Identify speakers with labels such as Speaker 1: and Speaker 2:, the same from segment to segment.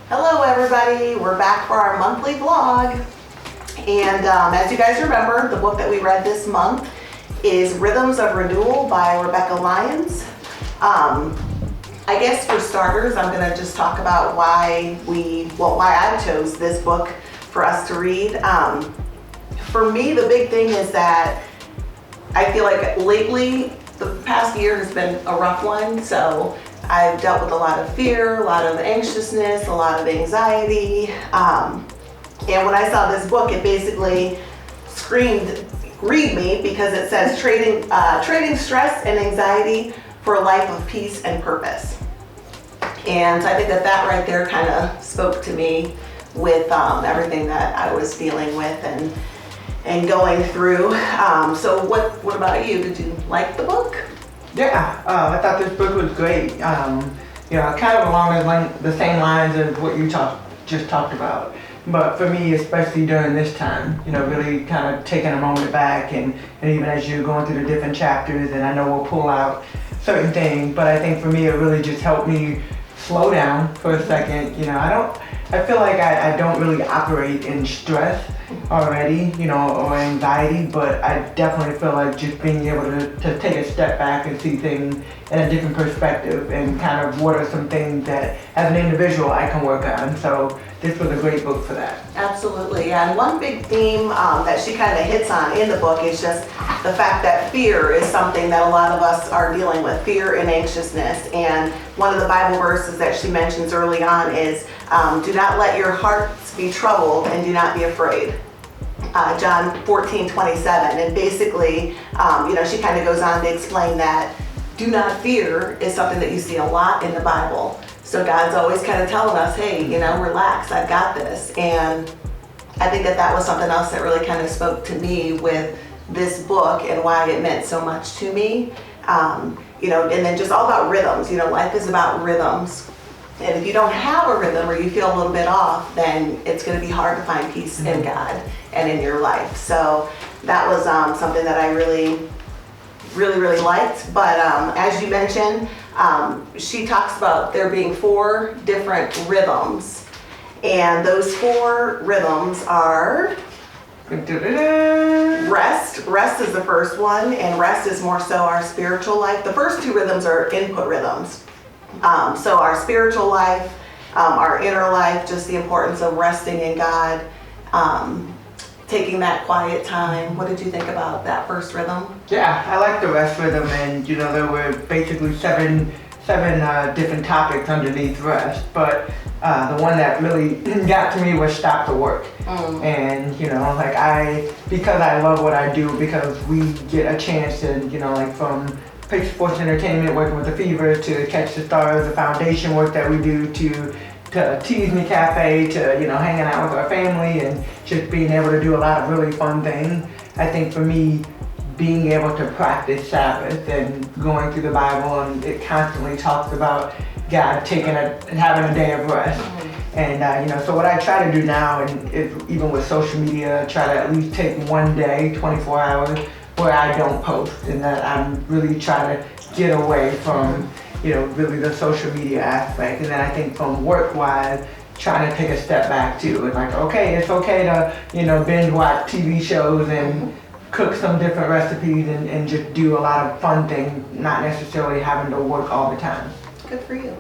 Speaker 1: Hello everybody, we're back for our monthly vlog. And as you guys remember, the book that we read this month is Rhythms of Renewal by Rebekah Lyons. I guess for starters, I'm gonna just talk about why I chose this book for us to read. For me, the big thing is that I feel like lately, the past year has been a rough one, so I've dealt with a lot of fear, a lot of anxiousness, a lot of anxiety. And when I saw this book, it basically screamed, read me, because it says trading stress and anxiety for a life of peace and purpose. And I think that right there kind of spoke to me with everything that I was dealing with and going through. So what about you? Did you like the book?
Speaker 2: Yeah, I thought this book was great. Kind of along the same lines as what you just talked about. But for me, especially during this time, really kind of taking a moment back and even as you're going through the different chapters, and I know we'll pull out certain things, but I think for me, it really just helped me slow down for a second. I feel like I don't really operate in stress already, or anxiety, but I definitely feel like just being able to take a step back and see things in a different perspective and kind of what are some things that as an individual I can work on. So this was a great book for that.
Speaker 1: Absolutely, yeah. And one big theme that she kind of hits on in the book is just the fact that fear is something that a lot of us are dealing with, fear and anxiousness. And one of the Bible verses that she mentions early on is, do not let your hearts be troubled and do not be afraid. John 14:27. And basically, she kind of goes on to explain that do not fear is something that you see a lot in the Bible. So God's always kind of telling us, hey, relax, I've got this. And I think that was something else that really kind of spoke to me with this book and why it meant so much to me. And then just all about rhythms. Life is about rhythms. And if you don't have a rhythm or you feel a little bit off, then it's going to be hard to find peace in God and in your life. So that was something that I really, really, really liked. But as you mentioned, she talks about there being 4 different rhythms. And those 4 rhythms are rest. Rest is the first one, and rest is more so our spiritual life. The first 2 rhythms are input rhythms. So our spiritual life, our inner life, just the importance of resting in God, taking that quiet time. What did you think about that first rhythm?
Speaker 2: Yeah, I like the rest rhythm, and there were basically seven different topics underneath rest, but the one that really got to me was stop the work. And because I love what I do, because we get a chance to from Pitch Sports Entertainment, working with the Fever, to Catch the Stars, the foundation work that we do, to Tease Me Cafe, to hanging out with our family and just being able to do a lot of really fun things. I think for me, being able to practice Sabbath and going through the Bible, and it constantly talks about God having a day of rest. And so what I try to do now, and even with social media, I try to at least take one day, 24 hours, where I don't post, and that I'm really trying to get away from, really the social media aspect. And then I think from work-wise, trying to take a step back too. And it's okay to, binge watch TV shows and cook some different recipes and just do a lot of fun things, not necessarily having to work all the time.
Speaker 1: Good for you.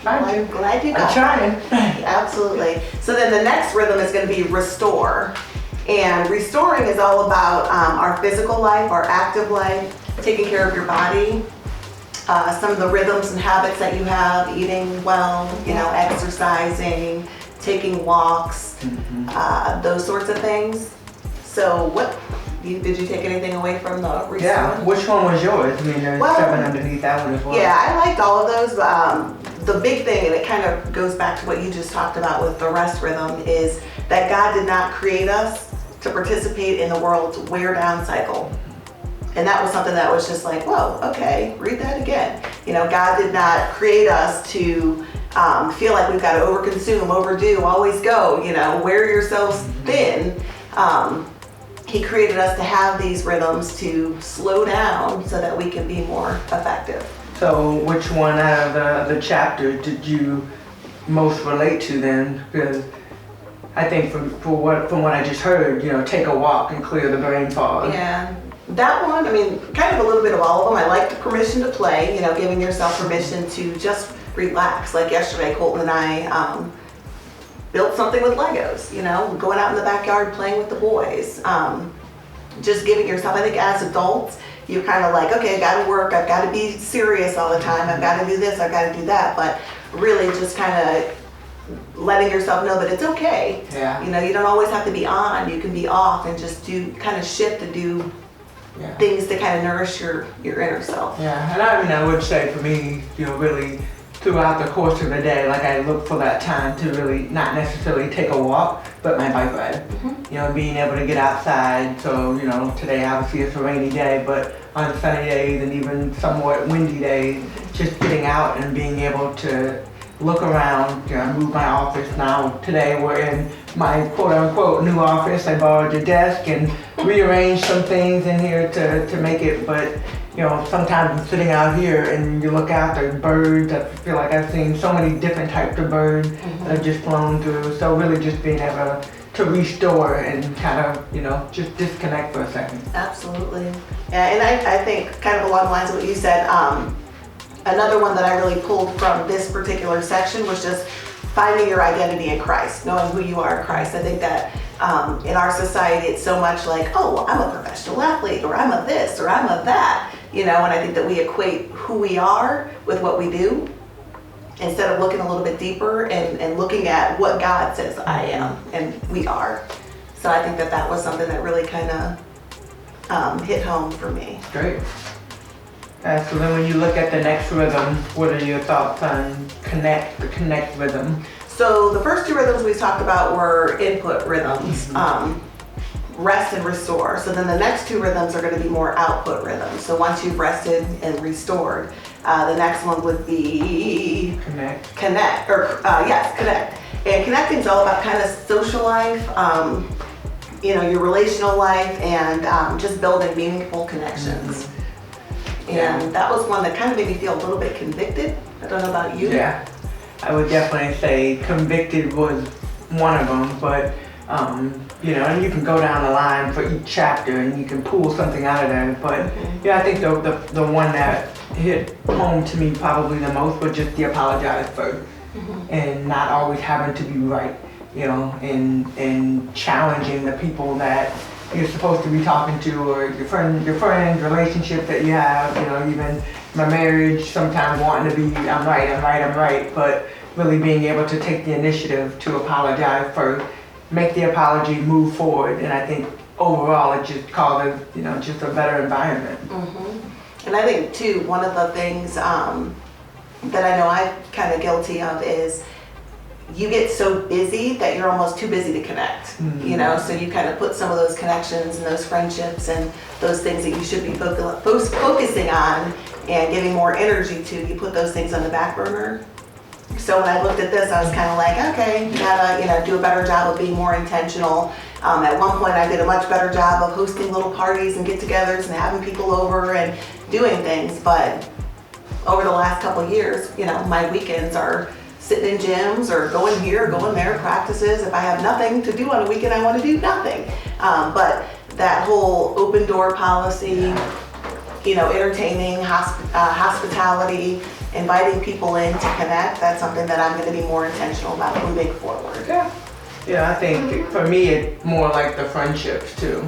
Speaker 2: I'm
Speaker 1: glad you got
Speaker 2: I'm trying.
Speaker 1: Absolutely. So then the next rhythm is going to be restore. And restoring is all about our physical life, our active life, taking care of your body, some of the rhythms and habits that you have, eating well, exercising, taking walks, those sorts of things. So did you take anything away from the restore?
Speaker 2: Yeah, which one was yours? There's 7 underneath that one as well.
Speaker 1: Yeah, I liked all of those, but the big thing, and it kind of goes back to what you just talked about with the rest rhythm, is that God did not create us to participate in the world's wear-down cycle. And that was something that was just like, whoa, okay, read that again. God did not create us to feel like we've got to overconsume, overdo, always go, wear yourselves thin. He created us to have these rhythms to slow down so that we can be more effective.
Speaker 2: So which one out of the chapter did you most relate to then, because I think from what I just heard, take a walk and clear the brain fog.
Speaker 1: Yeah, that one, I mean, kind of a little bit of all of them. I like the permission to play, giving yourself permission to just relax. Like yesterday, Colton and I built something with Legos, going out in the backyard playing with the boys. Just giving yourself, I think as adults, you're kind of like, okay, I gotta work, I've gotta be serious all the time, I've gotta do this, I've gotta do that, but really just kind of letting yourself know that it's okay.
Speaker 2: Yeah.
Speaker 1: You don't always have to be on, you can be off and just kind of shift to do things to kind of nourish your inner self.
Speaker 2: Yeah, and I would say for me, really throughout the course of the day, like I look for that time to really not necessarily take a walk, but my bike ride. Being able to get outside. So, today obviously it's a rainy day, but on sunny days and even somewhat windy days, just getting out and being able to look around. I moved my office now. Today we're in my quote-unquote new office. I borrowed your desk and rearranged some things in here to make it, but sometimes I'm sitting out here and you look out, there's birds. I feel like I've seen so many different types of birds that have just flown through. So really just being able to restore and kind of, just disconnect for a second.
Speaker 1: Absolutely. Yeah, and I think kind of along the lines of what you said, another one that I really pulled from this particular section was just finding your identity in Christ, knowing who you are in Christ. I think that in our society, it's so much like, oh, well, I'm a professional athlete, or I'm a this, or I'm a that, and I think that we equate who we are with what we do, instead of looking a little bit deeper and looking at what God says I am and we are. So I think that was something that really kind of hit home for me.
Speaker 2: Great. So then when you look at the next rhythm, what are your thoughts on the connect rhythm?
Speaker 1: So the first two rhythms we talked about were input rhythms, rest and restore. So then the next two rhythms are going to be more output rhythms. So once you've rested and restored, the next one would be
Speaker 2: Connect.
Speaker 1: Connect. And connecting is all about kind of social life, your relational life, and just building meaningful connections. And that was one that kind of made me feel a little bit convicted. I don't know about you.
Speaker 2: Yeah, I would definitely say convicted was one of them, but and you can go down the line for each chapter and you can pull something out of there. But I think the one that hit home to me probably the most was just the apologize first, and not always having to be right, and challenging the people that you're supposed to be talking to, or your friends, relationship that you have, even my marriage, sometimes wanting to be, I'm right, but really being able to take the initiative to apologize first, make the apology, move forward, and I think overall it just causes, just a better environment.
Speaker 1: And I think too, one of the things that I know I'm kind of guilty of is you get so busy that you're almost too busy to connect, so you kind of put some of those connections and those friendships and those things that you should be focusing on and giving more energy to, you put those things on the back burner. So when I looked at this, I was kind of like, okay, you gotta, do a better job of being more intentional. At one point I did a much better job of hosting little parties and get-togethers and having people over and doing things, but over the last couple of years, my weekends are sitting in gyms or going here, going there, practices. If I have nothing to do on a weekend, I want to do nothing. But that whole open door policy, entertaining, hospitality, inviting people in to connect, that's something that I'm going to be more intentional about moving forward.
Speaker 2: Yeah, I think for me it's more like the friendships too,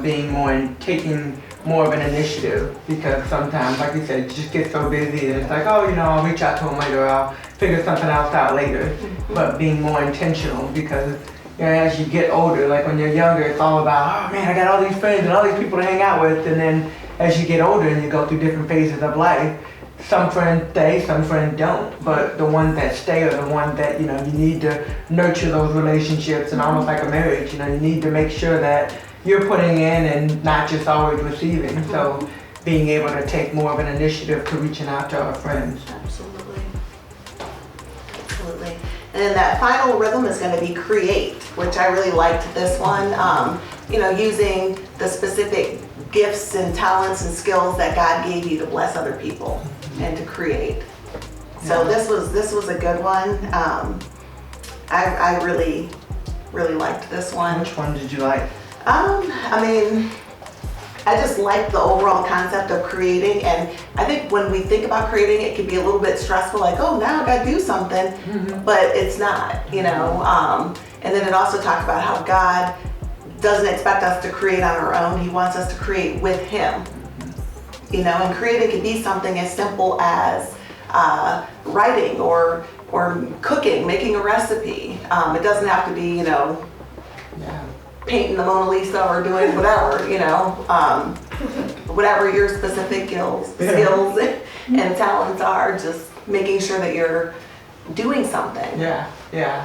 Speaker 2: being more and taking more of an initiative, because sometimes, like you said, you just get so busy and it's like, oh, I'll reach out to them later, I'll figure something else out later. But being more intentional, because as you get older, like when you're younger, it's all about, oh man, I got all these friends and all these people to hang out with, and then as you get older and you go through different phases of life, some friends stay, some friends don't, but the ones that stay are the ones that, you need to nurture those relationships, and almost like a marriage, you need to make sure that you're putting in and not just always receiving. So being able to take more of an initiative to reaching out to our friends.
Speaker 1: Absolutely. And then that final rhythm is going to be create, which I really liked this one. Using the specific gifts and talents and skills that God gave you to bless other people and to create. So this was a good one. I really liked this one.
Speaker 2: Which one did you like?
Speaker 1: I mean, I just like the overall concept of creating, and I think when we think about creating, it can be a little bit stressful, like, oh, now I gotta do something, but it's not, you know. And then it also talked about how God doesn't expect us to create on our own. He wants us to create with Him, you know. And creating can be something as simple as writing or cooking, making a recipe. It doesn't have to be, you know, painting the Mona Lisa or doing whatever, you know, whatever your specific skills and talents are, just making sure that you're doing something.
Speaker 2: Yeah,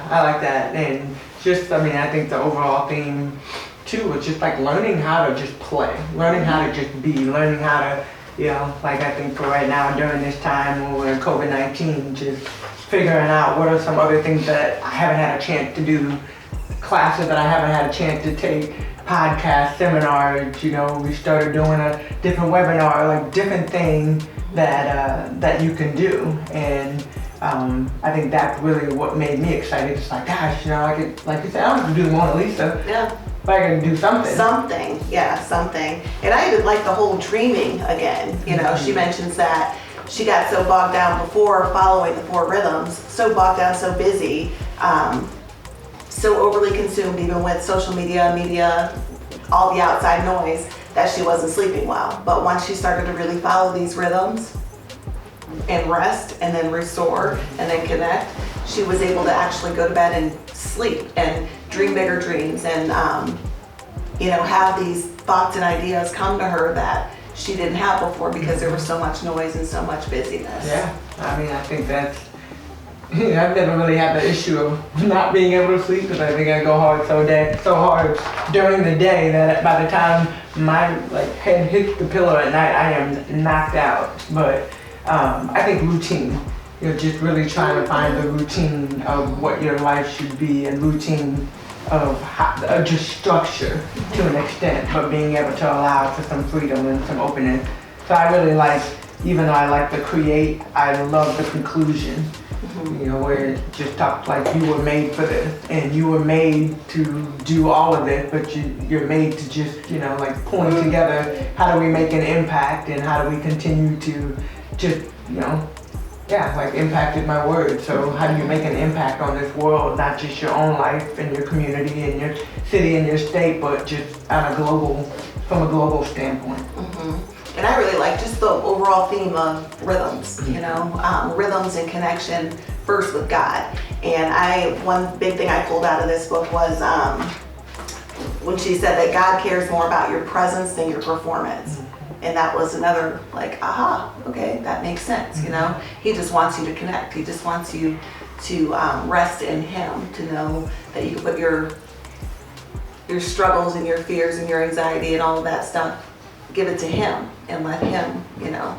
Speaker 2: I like that. And just, I mean, I think the overall theme too was just like learning how to just play, learning how to just be, learning how to, you know, like I think for right now during this time when we're in COVID-19, just figuring out what are some other things that I haven't had a chance to do, classes that I haven't had a chance to take, podcasts, seminars, you know, we started doing a different webinar, like different things that you can do. And I think that's really what made me excited. It's like, gosh, you know, like you said, I don't have to do the Mona Lisa.
Speaker 1: Yeah.
Speaker 2: But I can do something.
Speaker 1: Something. And I even like the whole dreaming again. You know, she mentions that she got so bogged down before following the 4 rhythms, so bogged down, so busy, so overly consumed even with social media, all the outside noise, that she wasn't sleeping well. But once she started to really follow these rhythms and rest and then restore and then connect, she was able to actually go to bed and sleep and dream bigger dreams and, you know, have these thoughts and ideas come to her that she didn't have before because there was so much noise and so much busyness.
Speaker 2: Yeah, I mean, I think that's, I've never really had the issue of not being able to sleep because I think I go so hard during the day that by the time my head hits the pillow at night, I am knocked out. But I think routine, you're just really trying to find the routine of what your life should be and routine of just structure to an extent, but being able to allow for some freedom and some openness. So I really like, even though I like to create, I love the conclusion. You know, where it just talks like you were made for this and you were made to do all of this, but you're made to just, you know, like pulling together, how do we make an impact and how do we continue to just, you know, like impacted my word. So how do you make an impact on this world, not just your own life and your community and your city and your state, but just from a global standpoint.
Speaker 1: And I really like just the overall theme of rhythms, you know, rhythms and connection first with God. And one big thing I pulled out of this book was when she said that God cares more about your presence than your performance. And that was another like, aha, okay, that makes sense, you know. He just wants you to connect. He just wants you to rest in Him, to know that you can put your struggles and your fears and your anxiety and all of that stuff, give it to Him and let Him, you know,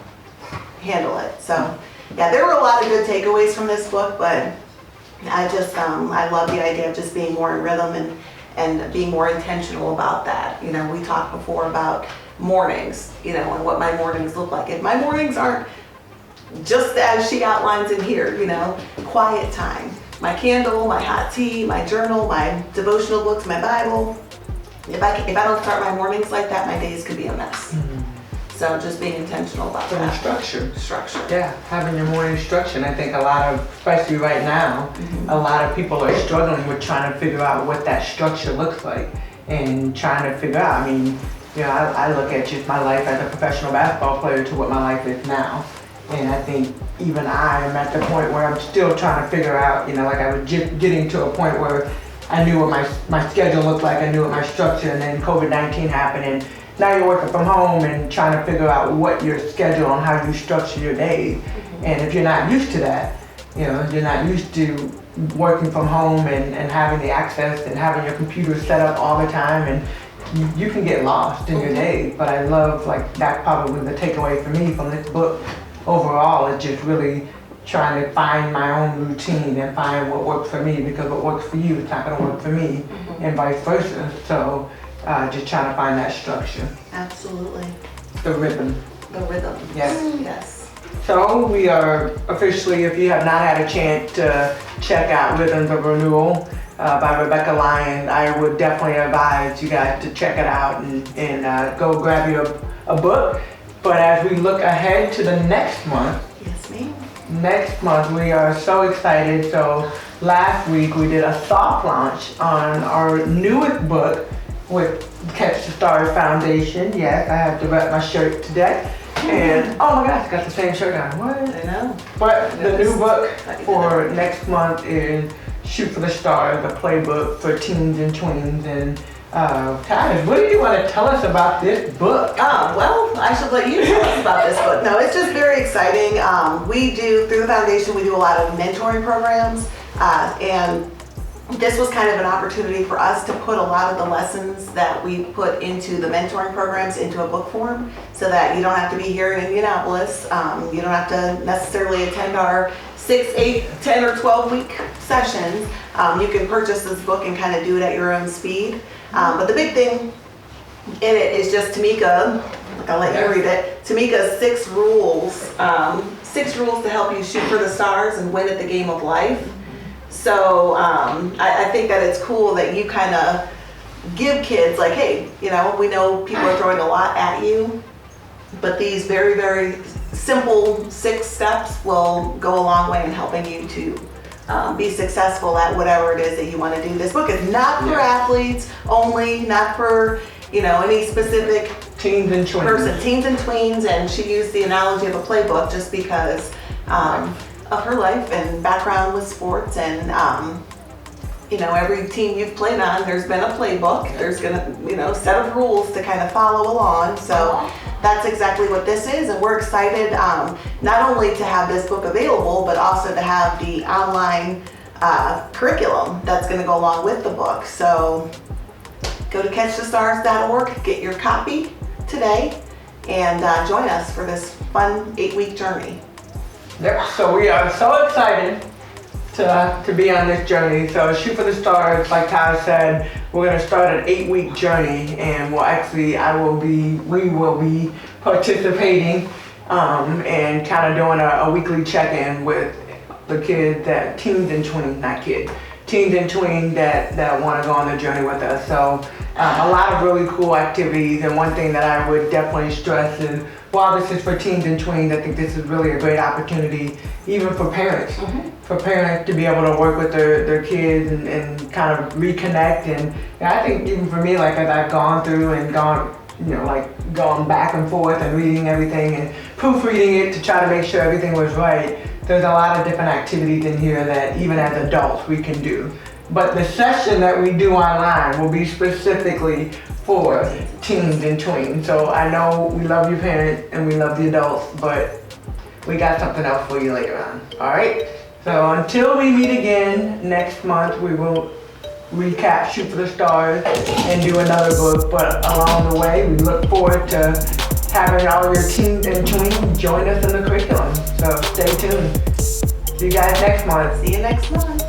Speaker 1: handle it. So yeah, there were a lot of good takeaways from this book, but I just I love the idea of just being more in rhythm and being more intentional about that. You know, we talked before about mornings, you know, and what my mornings look like. If my mornings aren't just as she outlines in here, you know, quiet time, my candle, my hot tea, my journal, my devotional books, my Bible. If I don't start my mornings like that, my days could be a mess. So just being intentional about that. Structure.
Speaker 2: Yeah, having your morning structure. And I think a lot of, especially right now, a lot of people are struggling with trying to figure out what that structure looks like and trying to figure out, I mean, you know, I look at just my life as a professional basketball player to what my life is now. And I think even I am at the point where I'm still trying to figure out, you know, like I was just getting to a point where I knew what my schedule looked like, I knew what my structure, and then COVID-19 happened, and now you're working from home and trying to figure out what your schedule and how you structure your day. And if you're not used to that, you know, you're not used to working from home and having the access and having your computer set up all the time, and you can get lost in your day. But I love, like, that's probably the takeaway for me from this book overall, is just really trying to find my own routine and find what works for me, because what works for you is not going to work for me, and vice versa. So just trying to find that structure.
Speaker 1: Absolutely.
Speaker 2: The rhythm.
Speaker 1: The rhythm.
Speaker 2: Yes.
Speaker 1: Yes.
Speaker 2: So we are officially, if you have not had a chance to check out Rhythms of Renewal by Rebekah Lyons, I would definitely advise you guys to check it out and go grab you a book. But as we look ahead to the next month,
Speaker 1: Yes, ma'am.
Speaker 2: next month we are so excited. So last week we did a soft launch on our newest book with Catch the Stars Foundation. Yes, I have to rep my shirt today. And oh my gosh, got the same shirt on. What?
Speaker 1: I know.
Speaker 2: But the new book for next month is Shoot for the Stars, a playbook for teens and tweens. And Ty, what do you want to tell us about this book?
Speaker 1: Well, I should let you tell us about this book. No, it's just very exciting. We do, through the foundation, we do a lot of mentoring programs. And this was kind of an opportunity for us to put a lot of the lessons that we put into the mentoring programs into a book form so that you don't have to be here in Indianapolis. You don't have to necessarily attend our 6, 8, 10, or 12 week sessions. You can purchase this book and kind of do it at your own speed. But the big thing in it is just Tamika, I'll let you read it, Tamika's 6 rules. 6 rules to help you shoot for the stars and win at the game of life. So I think that it's cool that you kind of give kids like, hey, you know, we know people are throwing a lot at you, but these very, very simple 6 steps will go a long way in helping you to be successful at whatever it is that you want to do. This book is not for athletes only, not for, you know, any specific
Speaker 2: Teens and tweens.
Speaker 1: person, teens and tweens, and she used the analogy of a playbook just because of her life and background with sports. And you know, every team you've played on, there's been a playbook. There's gonna, you know, set of rules to kind of follow along. So that's exactly what this is, and we're excited not only to have this book available, but also to have the online curriculum that's going to go along with the book. So go to catchthestars.org, get your copy today, and join us for this fun 8-week journey.
Speaker 2: Yep, so we are so excited to be on this journey. So Shoot for the Stars, like Ty said, we're going to start an 8-week journey, and we will be participating and kind of doing a weekly check-in with the kids that teens and tweens that want to go on the journey with us. So a lot of really cool activities, and one thing that I would definitely stress is, while this is for teens and tweens, I think this is really a great opportunity even for parents. For parents to be able to work with their kids and kind of reconnect. And I think even for me, like as I've gone through and gone back and forth and reading everything and proofreading it to try to make sure everything was right, there's a lot of different activities in here that even as adults we can do. But the session that we do online will be specifically for teens and tweens. So I know we love you parents and we love the adults, but we got something else for you later on. All right? So until we meet again next month, we will recap Shoot for the Stars and do another book. But along the way, we look forward to having all your teens and tweens join us in the curriculum. So stay tuned. See you guys next month.
Speaker 1: See you next month.